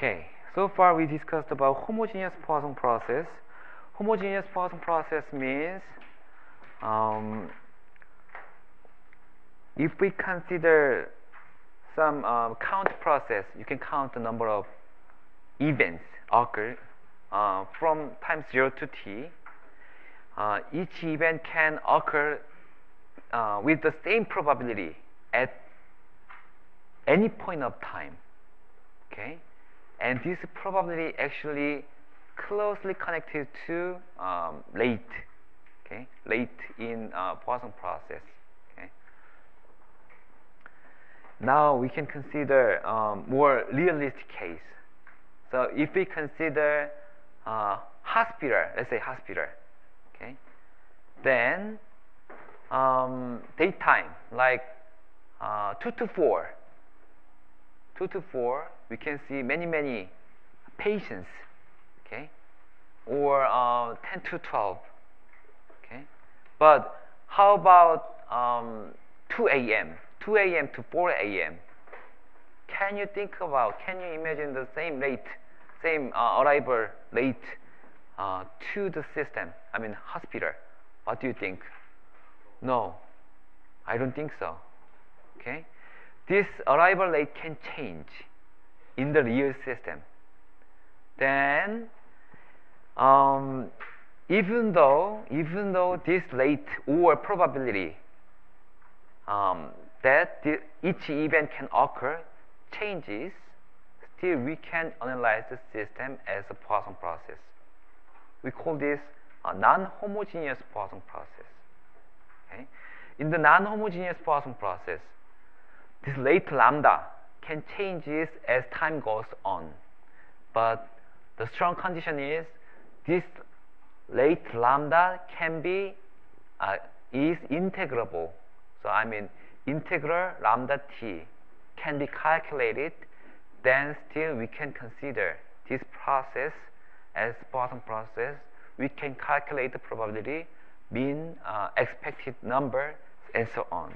Okay, so far we discussed about homogeneous Poisson process. Homogeneous Poisson process means if we consider some count process, you can count the number of events occur from time 0 to t. Each event can occur with the same probability at any point of time. Okay, and this probability actually closely connected to rate. Okay, rate in Poisson process. Okay. Now we can consider more realistic case. So if we consider hospital, let's say hospital, okay, then daytime like 2 to 4, we can see many patients, okay, or 10 to 12, okay. But how about 2 a.m. to 4 a.m.? Can you imagine the same rate, same arrival rate to the system, I mean hospital? What do you think? No, I don't think so. Okay, this arrival rate can change in the real system. Then even though this rate or probability that each event can occur changes, still we can analyze the system as a Poisson process. We call this a non-homogeneous Poisson process. Okay? In the non-homogeneous Poisson process, this rate lambda can change as time goes on, but the strong condition is this rate lambda can be is integrable. So I mean integral lambda t can be calculated, then still we can consider this process as Poisson process. We can calculate the probability, mean, expected number, and so on.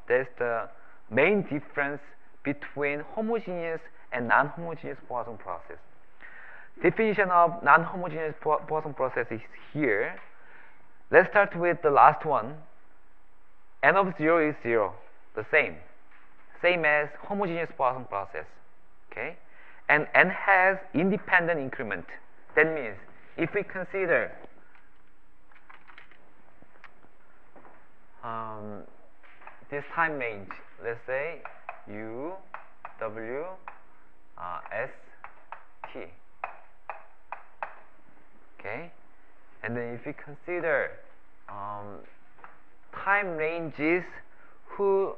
That's the main difference between homogeneous and non-homogeneous Poisson process. Definition of non-homogeneous Poisson process is here. Let's start with the last one. N of 0 is 0, the same as homogeneous Poisson process. Okay, and n has independent increment. That means if we consider this time range, let's say U, W, S, T. Okay, and then if we consider time ranges who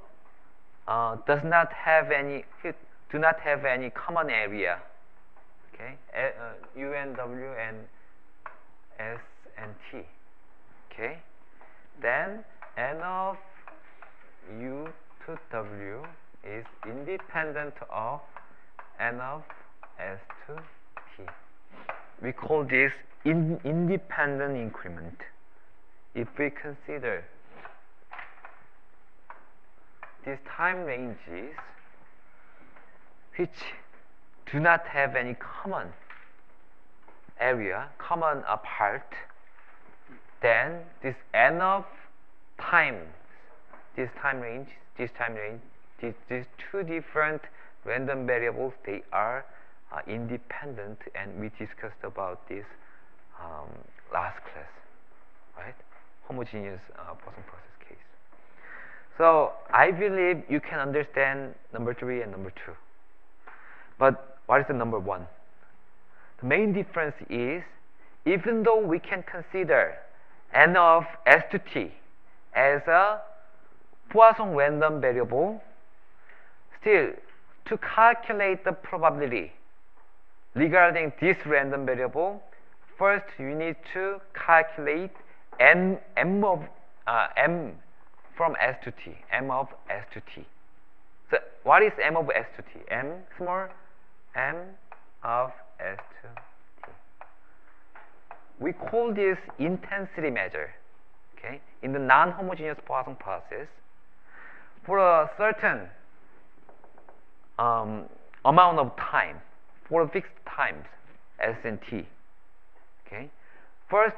do not have any common area. Okay, U and W and S and T. Okay, then N of U to W is independent of N of S to T. We call this independent increment. If we consider these time ranges which do not have any common area, common part, then this N of times these two different random variables, they are independent, and we discussed about this last class, right? Homogeneous Poisson process case. So I believe you can understand number 3 and number 2. But what is the number 1? The main difference is, even though we can consider N of S to T as a Poisson random variable, still to calculate the probability regarding this random variable, first you need to calculate m from S to T, m of S to T. So what is m of S to T? M of S to T. We call this intensity measure. Okay, in the non-homogeneous Poisson process, for a certain amount of time for fixed times s and t. Okay. First,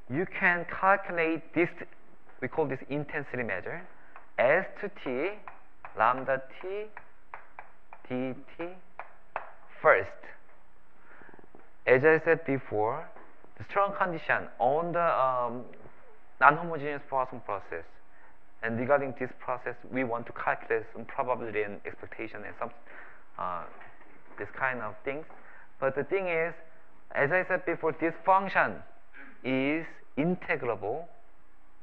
you can calculate this. We call this intensity measure. S to t, lambda t, dt. First, as I said before, the strong condition on the non-homogeneous Poisson process. And regarding this process, we want to calculate some probability and expectation and some this kind of things. But the thing is, as I said before, this function is integrable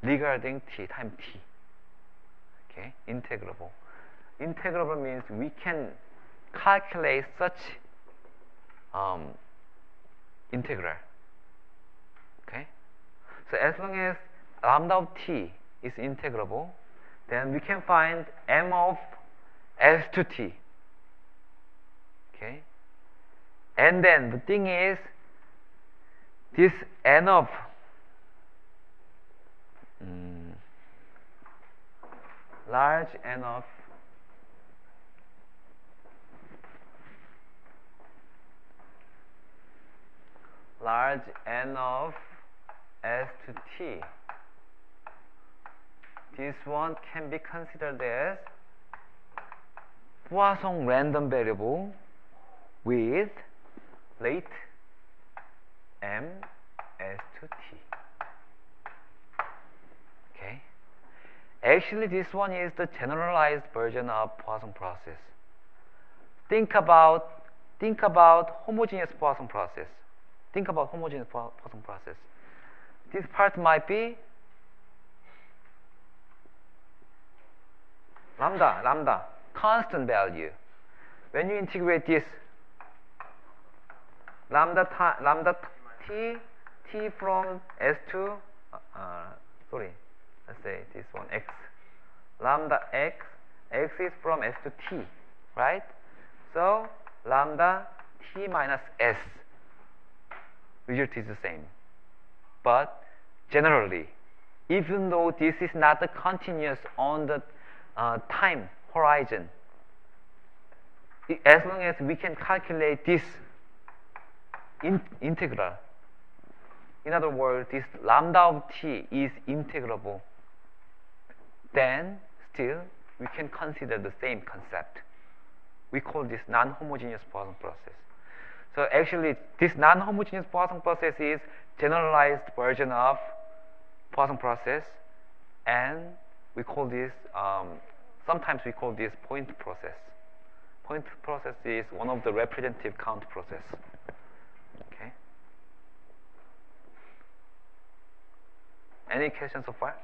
regarding t, time t. Okay, integrable. Integrable means we can calculate such integral. Okay, so as long as lambda of t is integrable, then we can find m of s to t. Okay, and then the thing is, this n of large n of s to t, this one can be considered as Poisson random variable with rate m s to t. Okay. Actually, this one is the generalized version of Poisson process. Think about homogeneous Poisson process. Think about homogeneous Poisson process. This part might be lambda, constant value. When you integrate this lambda t from s to let's say this one x, lambda x is from s to t, right? So lambda t minus s, result is the same. But generally, even though this is not the continuous on the time horizon, as long as we can calculate this integral, in other words, this lambda of t is integrable, then still we can consider the same concept. We call this non-homogeneous Poisson process. So actually, this non-homogeneous Poisson process is generalized version of Poisson process, and we call this sometimes we call this point process. Point process is one of the representative count process. Okay. Any questions so far?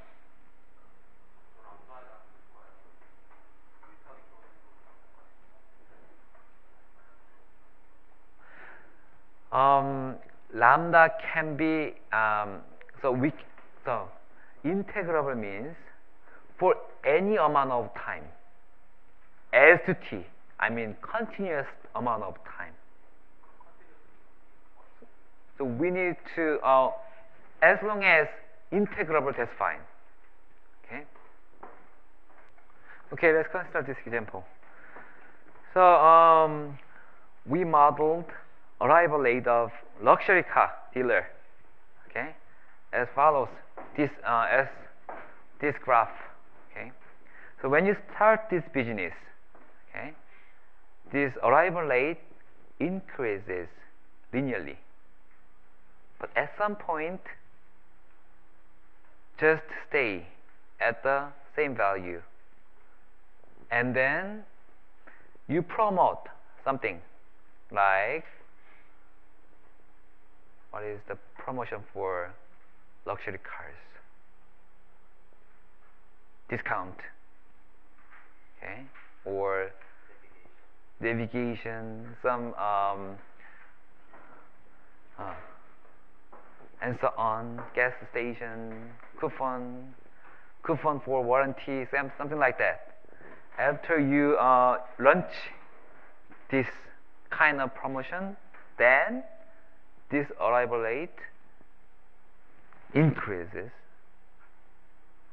Lambda can be so integrable means for any amount of time s to t, I mean continuous amount of time. So we need to as long as integrable, that's fine. Okay, let's consider this example. So we modeled arrival rate of luxury car dealer, okay, as follows. This as this graph. Okay, so when you start this business, okay, this arrival rate increases linearly, but at some point just stay at the same value, and then you promote something like, what is the promotion for luxury cars? Discount, okay, or navigation, some and so on, gas station, coupon for warranty, something like that. After you launch this kind of promotion, then this arrival rate increases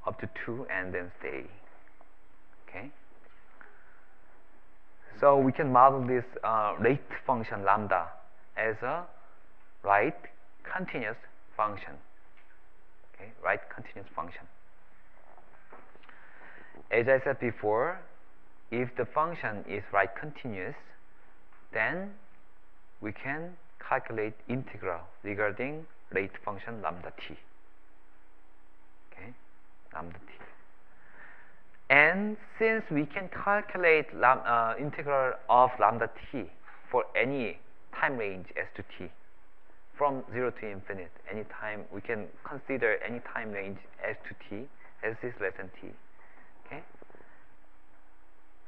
up to 2 and then stay. Okay. So we can model this rate function lambda as a right continuous function. Okay, right continuous function. As I said before, if the function is right continuous, then we can calculate integral regarding rate function lambda t. Okay, lambda t. And since we can calculate integral of lambda t for any time range s to t, from 0 to infinite, any time we can consider any time range s to t, s is less than t. Okay,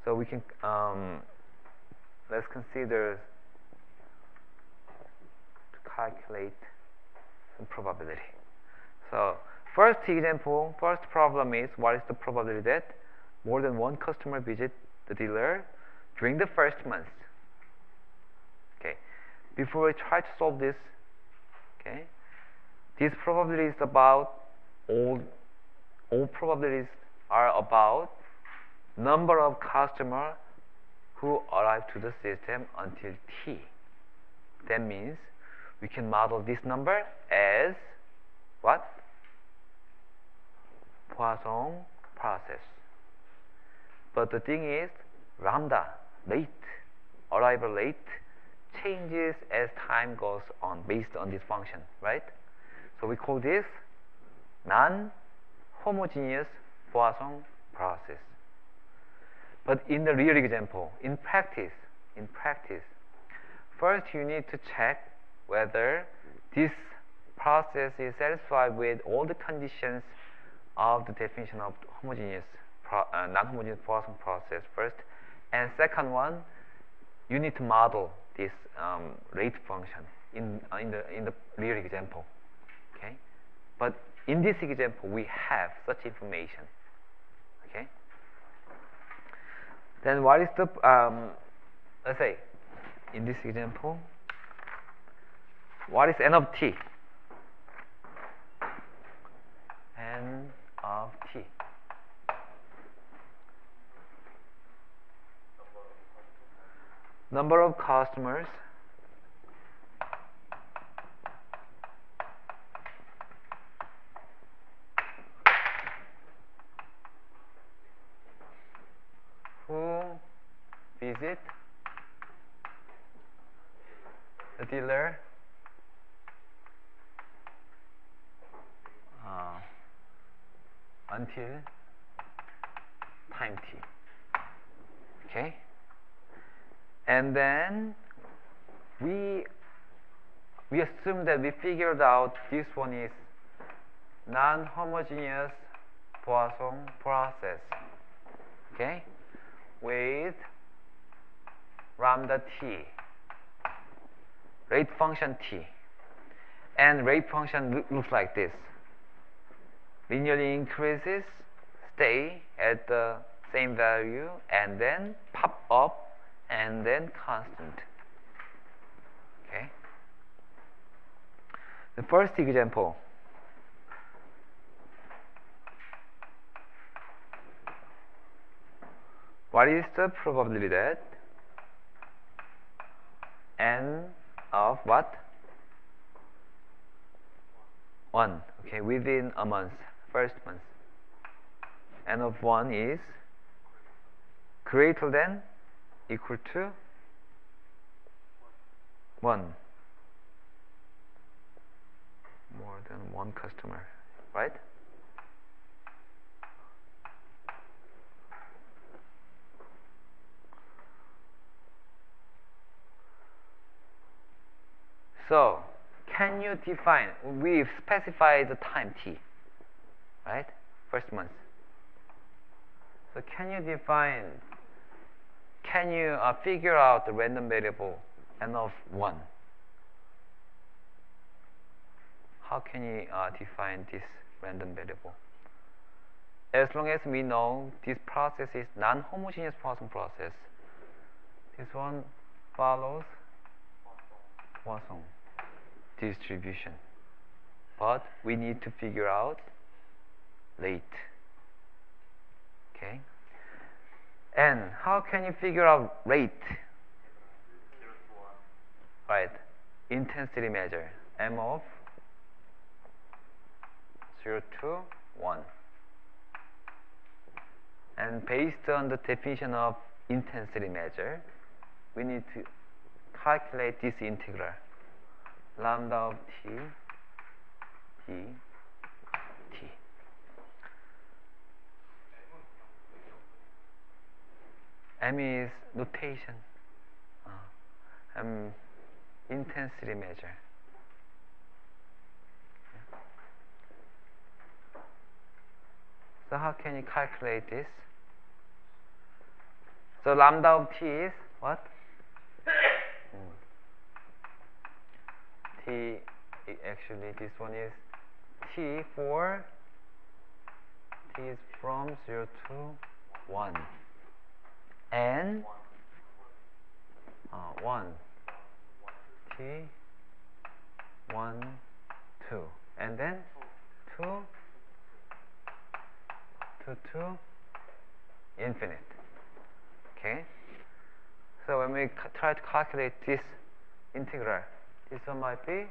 so we can let's consider to calculate some probability. So first example, first problem is what is the probability that more than one customer visit the dealer during the first month. Okay, before we try to solve this, okay, this probability is about all probabilities are about number of customers who arrive to the system until t. That means we can model this number as what? Poisson process. But the thing is, lambda rate, arrival rate, changes as time goes on based on this function, right? So we call this non-homogeneous Poisson process. But in the real example, in practice, first you need to check whether this process is satisfied with all the conditions of the definition of homogeneous non-homogeneous Poisson process first, and second one, you need to model this rate function in the real example. Okay, but in this example we have such information. Okay, then what is the let's say in this example, what is n of t? N of t. Number of customers who visit the dealer until time t. Okay, and then we assume that we figured out this one is non-homogeneous Poisson process. Okay, with lambda t, rate function t, and rate function looks like this. Linearly increases, stay at the same value, and then pop up, and then constant. Okay. The first example. What is the probability that n of what? 1. Okay, within a month, first month. N of 1 is greater than, equal to 1. More than one customer, right? So, can you define, we've specified the time t, right? First month. So can you define, can you figure out the random variable n of 1? How can you define this random variable? As long as we know this process is non-homogeneous Poisson process, this one follows Poisson distribution. But we need to figure out rate. Okay. And how can you figure out rate? Right. Intensity measure. M of 0 to 1. And based on the definition of intensity measure, we need to calculate this integral. Lambda of t, t. M is notation. Intensity measure. So how can you calculate this? So lambda of t is what? T, actually this one is t for t is from 0 to 1. And 1 t 1 2 and then 2 to infinite. Okay, so when we try to calculate this integral, this one might be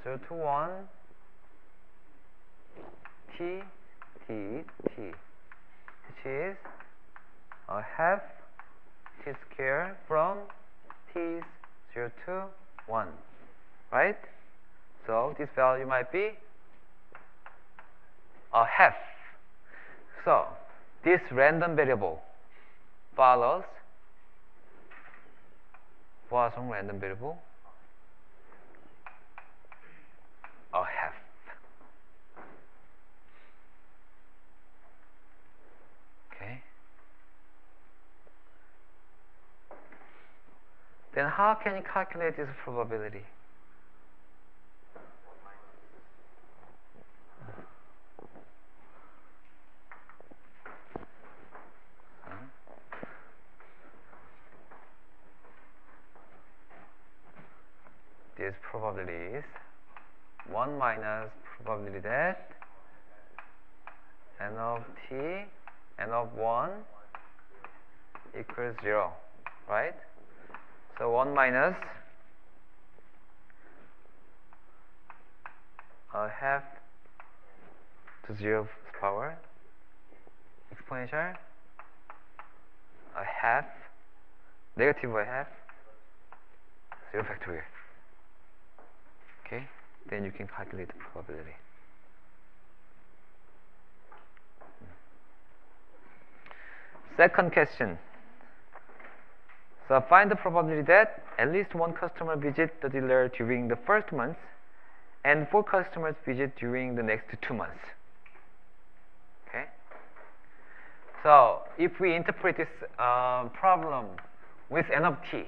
0 to 1 t, which is a half t square from t is 0 to 1, right? So this value might be a half. So this random variable follows Poisson random variable a half. Okay. Then how can you calculate this probability? This probability is 1 minus probability that n of t, n of 1 equals 0, right? So 1 minus a half to 0 power exponential a half negative a half 0 factorial. Okay, then you can calculate the probability. Second question. So find the probability that at least one customer visit the dealer during the first month and 4 customers visit during the next 2 months. Okay. So if we interpret this problem with n of t,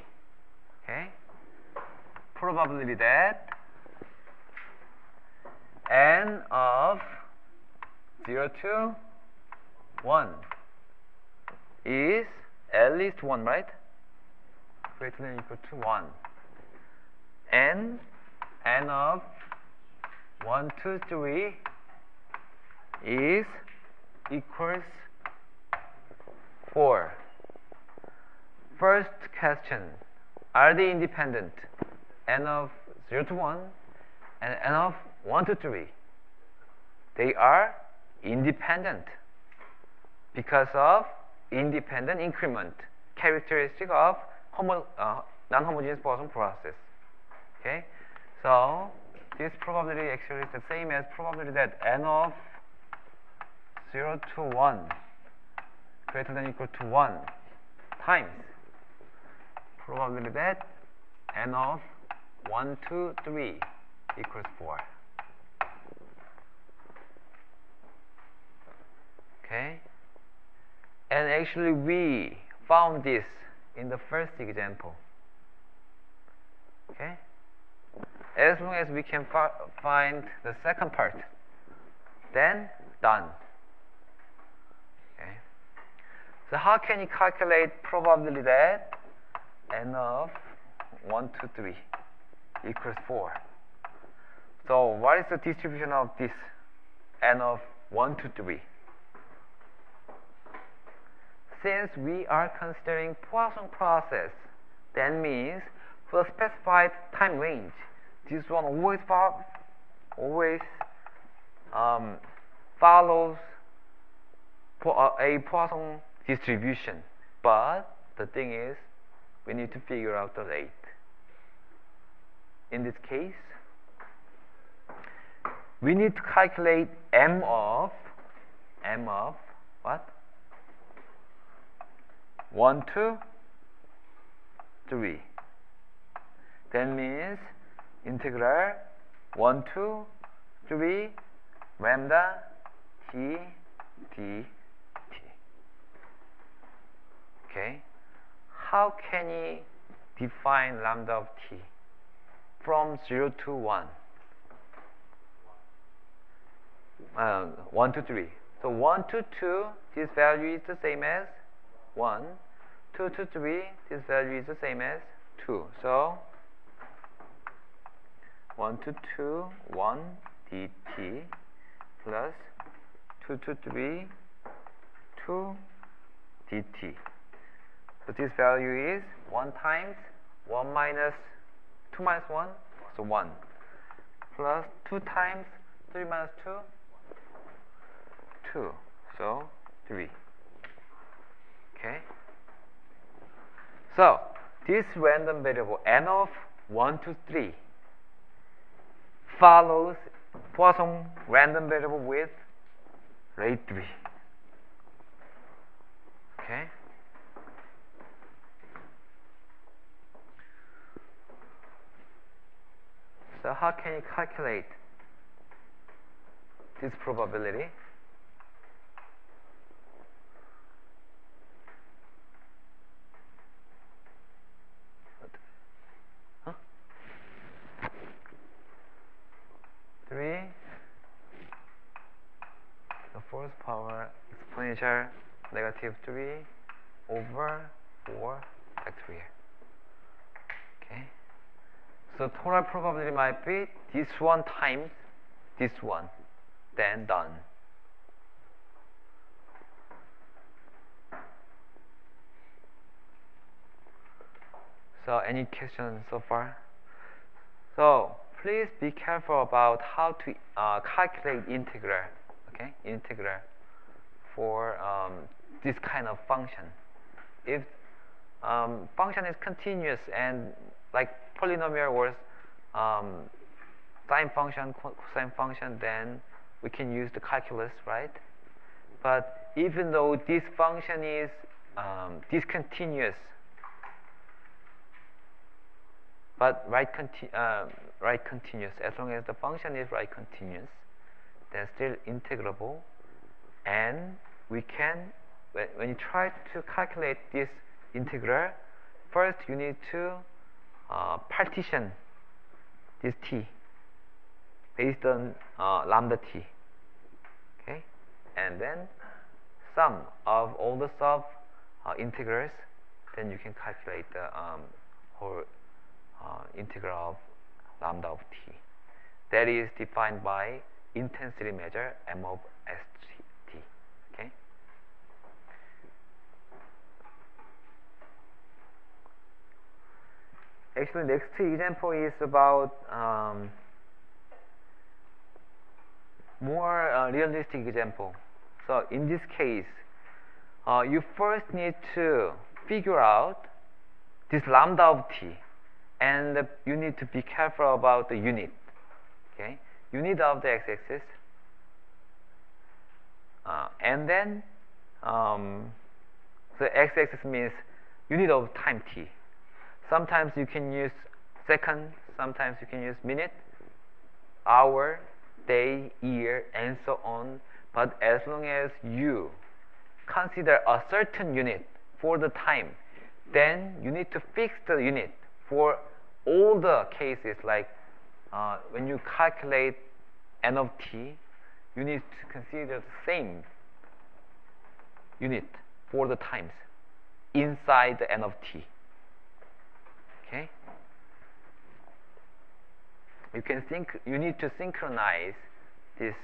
okay, probability that n of 0 to 1 is at least 1, right? Greater than or equal to 1. And n of 1, 2, 3 is equals 4. First question, are they independent? N of 0 to 1 and n of 1 to 3. They are independent because of independent increment, characteristic of non-homogeneous Poisson process. Okay, so this probability actually is the same as probability that n of 0 to 1 greater than or equal to 1 times probability that n of 1 to 3 equals 4. Okay, and actually we found this in the first example. Okay, as long as we can find the second part, then done. Okay, so how can you calculate probability that n of 1 to 3 equals 4? So what is the distribution of this n of 1 to 3? since we are considering Poisson process, that means for the specified time range, this one always follows a Poisson distribution. But the thing is, we need to figure out the rate. In this case, we need to calculate m of what? 1 to 3. That means integral 1 to 3 lambda t dt. Okay. How can we define lambda of t? From 0 to 1. 1 to 3. So 1 to 2, this value is the same as 1. 2 to 3, this value is the same as 2. So 1 to 2, 1 dt plus 2 to 3, 2 dt. So this value is 1 times 1 minus 2 minus 1, so 1, plus 2 times 3 minus 2, 2, so 3. Okay. So this random variable n of 1 to 3 follows Poisson random variable with rate 3. Okay. So how can you calculate this probability? Huh? 3 the fourth power exponential negative 3 over 4 factorial. Okay. So total probability might be this one times this one, then done. So any questions so far? So please be careful about how to calculate integral. Okay, integral for this kind of function. If function is continuous and like polynomial or sine function, cosine function, then we can use the calculus, right? But even though this function is discontinuous, but right continuous, as long as the function is right continuous, then still integrable. And we can, when you try to calculate this integral, first you need to partition this t based on lambda t. Okay, and then sum of all the sub integrals, then you can calculate the whole integral of lambda of t. That is defined by intensity measure m of st. Okay. Actually, next example is about more realistic example. So in this case, you first need to figure out this lambda of t, and you need to be careful about the unit. Okay, unit of the x-axis, and then the x-axis means unit of time t. Sometimes you can use second, sometimes you can use minute, hour, day, year, and so on. But as long as you consider a certain unit for the time, then you need to fix the unit for all the cases. Like when you calculate n of t, you need to consider the same unit for the times inside the n of t. Okay, you need to synchronize this